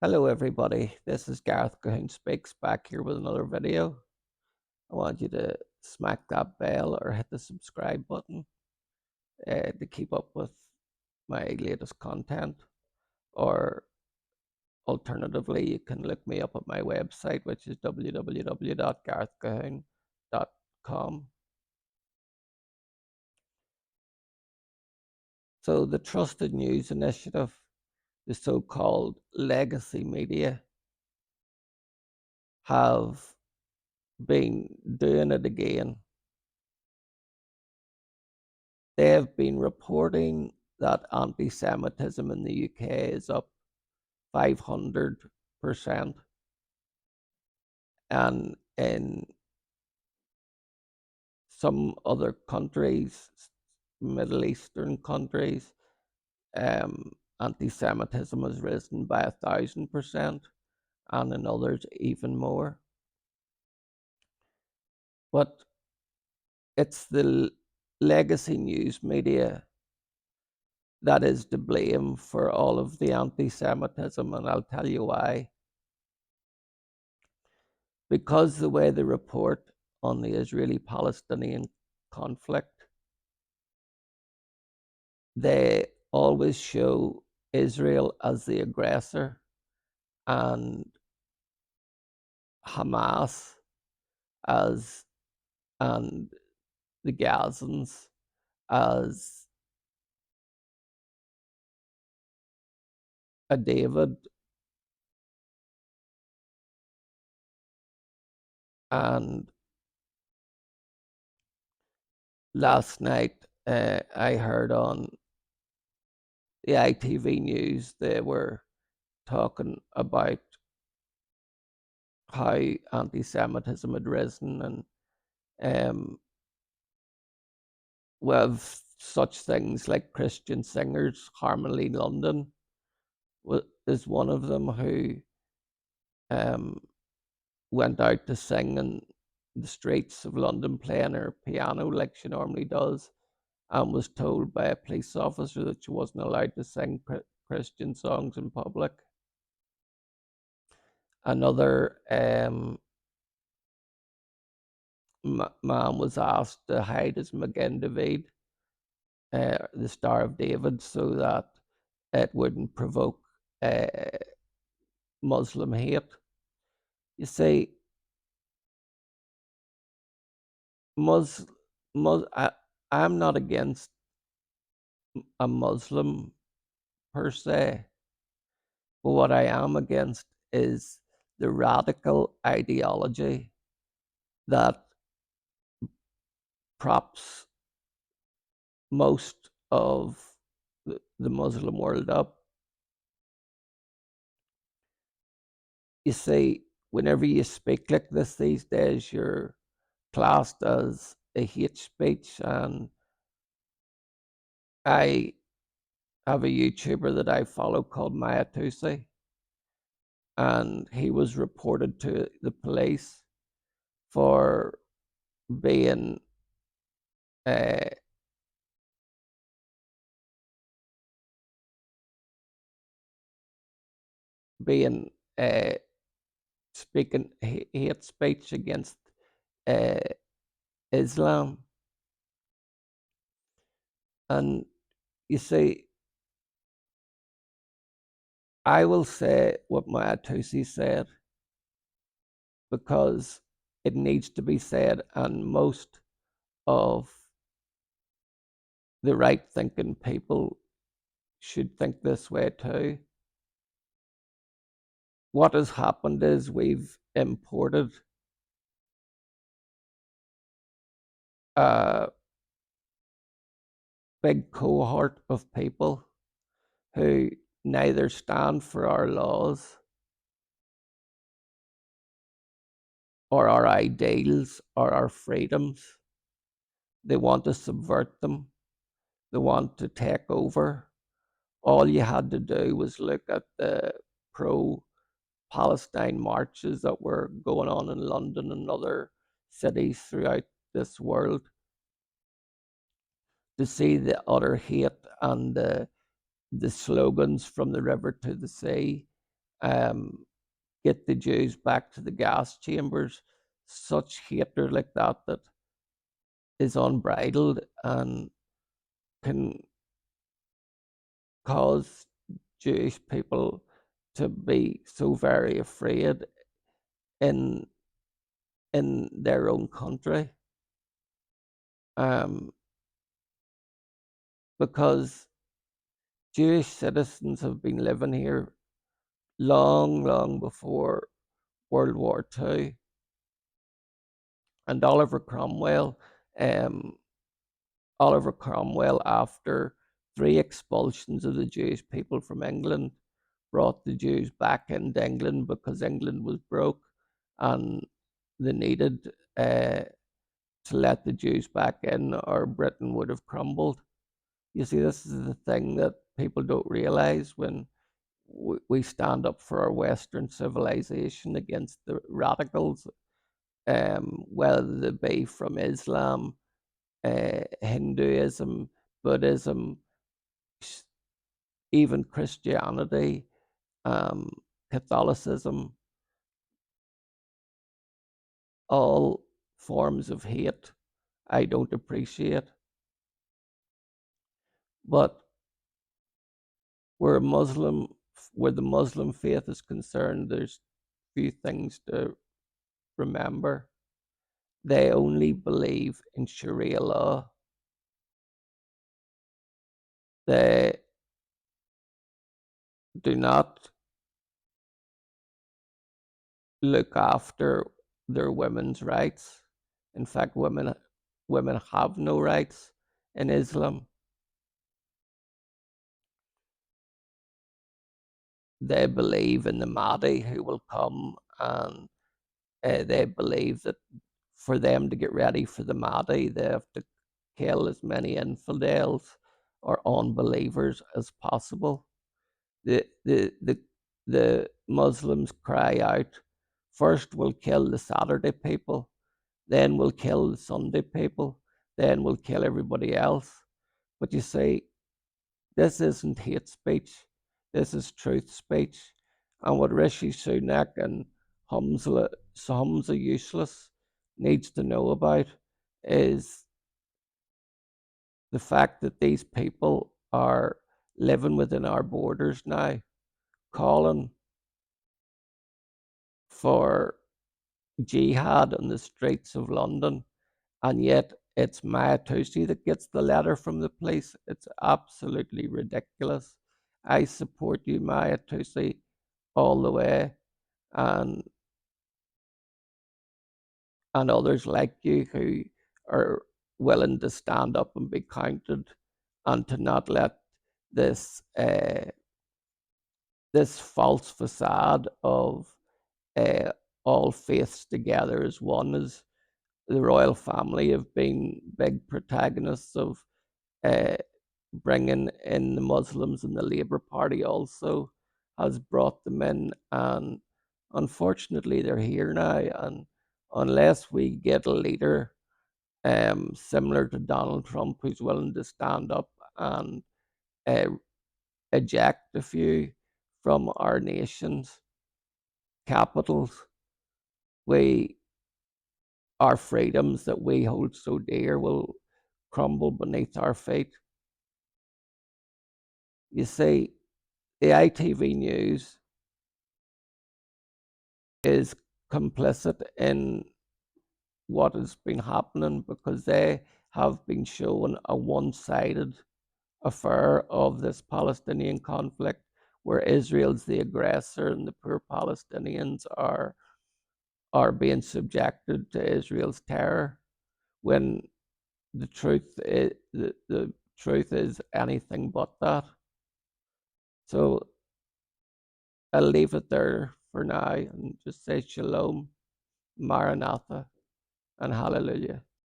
Hello everybody, this is Gareth Cahoon Speaks back here with another video. I want you to smack that bell or hit the subscribe button to keep up with my latest content, or alternatively you can look me up at my website, which is www.garethcahoon.com. So the Trusted News Initiative, the so-called legacy media, have been doing it again. They have been reporting that anti-Semitism in the UK is up 500%, and in some other countries, Middle Eastern countries, anti-Semitism has risen by 1,000%, and in others even more. But it's the legacy news media that is to blame for all of the anti-Semitism, and I'll tell you why. Because the way they report on the Israeli-Palestinian conflict, they always show Israel as the aggressor and Hamas as and the Gazans as a David. And last night I heard on the ITV news they were talking about how anti-Semitism had risen, and with such things like Christian singers. Harmony London is one of them, who um, went out to sing in the streets of London playing her piano like she normally does, and was told by a police officer that she wasn't allowed to sing Christian songs in public. Another man was asked to hide his Magen David, the Star of David, so that it wouldn't provoke uh, Muslim hate. You see, Mus, I'm not against a Muslim per se, but what I am against is the radical ideology that props most of the Muslim world up. You see, whenever you speak like this these days, you're classed as a hate speech, and I have a YouTuber that I follow called Maya Tusi, and he was reported to the police for being uh, being uh, speaking hate speech against uh, Islam. And you see, I will say what Maya Tusi said because it needs to be said, and most of the right thinking people should think this way too. What has happened is we've imported a big cohort of people who neither stand for our laws or our ideals or our freedoms. They want to subvert them. They want to take over. All you had to do was look at the pro-Palestine marches that were going on in London and other cities throughout this world to see the utter hate and the slogans from the river to the sea, um, get the Jews back to the gas chambers. Such hatred like that that is unbridled and can cause Jewish people to be so very afraid in their own country, um, because Jewish citizens have been living here long, long before World War II, and um, Oliver Cromwell, after 3 expulsions of the Jewish people from England, brought the Jews back into England because England was broke and they needed to let the Jews back in, or Britain would have crumbled. You see, this is the thing that people don't realize when we stand up for our Western civilization against the radicals, whether they be from Islam, Hinduism, Buddhism, even Christianity, um, Catholicism, all forms of hate I don't appreciate. But where Muslim, where the Muslim faith is concerned, there's few things to remember. They only believe in Sharia law. They do not look after their women's rights. In fact, women have no rights in Islam. They believe in the Mahdi who will come, and they believe that for them to get ready for the Mahdi, they have to kill as many infidels or unbelievers as possible. The the the the Muslims cry out, first we'll kill the Saturday people, then we'll kill the Sunday people, then we'll kill everybody else. But you see, this isn't hate speech. This is truth speech. And what Rishi Sunak and Hamza Useless needs to know about is the fact that these people are living within our borders now, calling for jihad on the streets of London, and yet it's Maya Toosey that gets the letter from the police. It's absolutely ridiculous. I support you, Maya Toosey, all the way, and others like you who are willing to stand up and be counted, and to not let this this false facade of uh, all faiths together as one, as the royal family have been big protagonists of uh, bringing in the Muslims, and the Labour Party also has brought them in, and unfortunately they're here now. And unless we get a leader similar to Donald Trump, who's willing to stand up and uh, eject a few from our nation's capitals, we our freedoms that we hold so dear will crumble beneath our feet. You see, the ITV News is complicit in what has been happening, because they have been showing a one-sided affair of this Palestinian conflict, where Israel's the aggressor and the poor Palestinians are being subjected to Israel's terror, when the truth is anything but that. So I'll leave it there for now and just say shalom, maranatha, and hallelujah.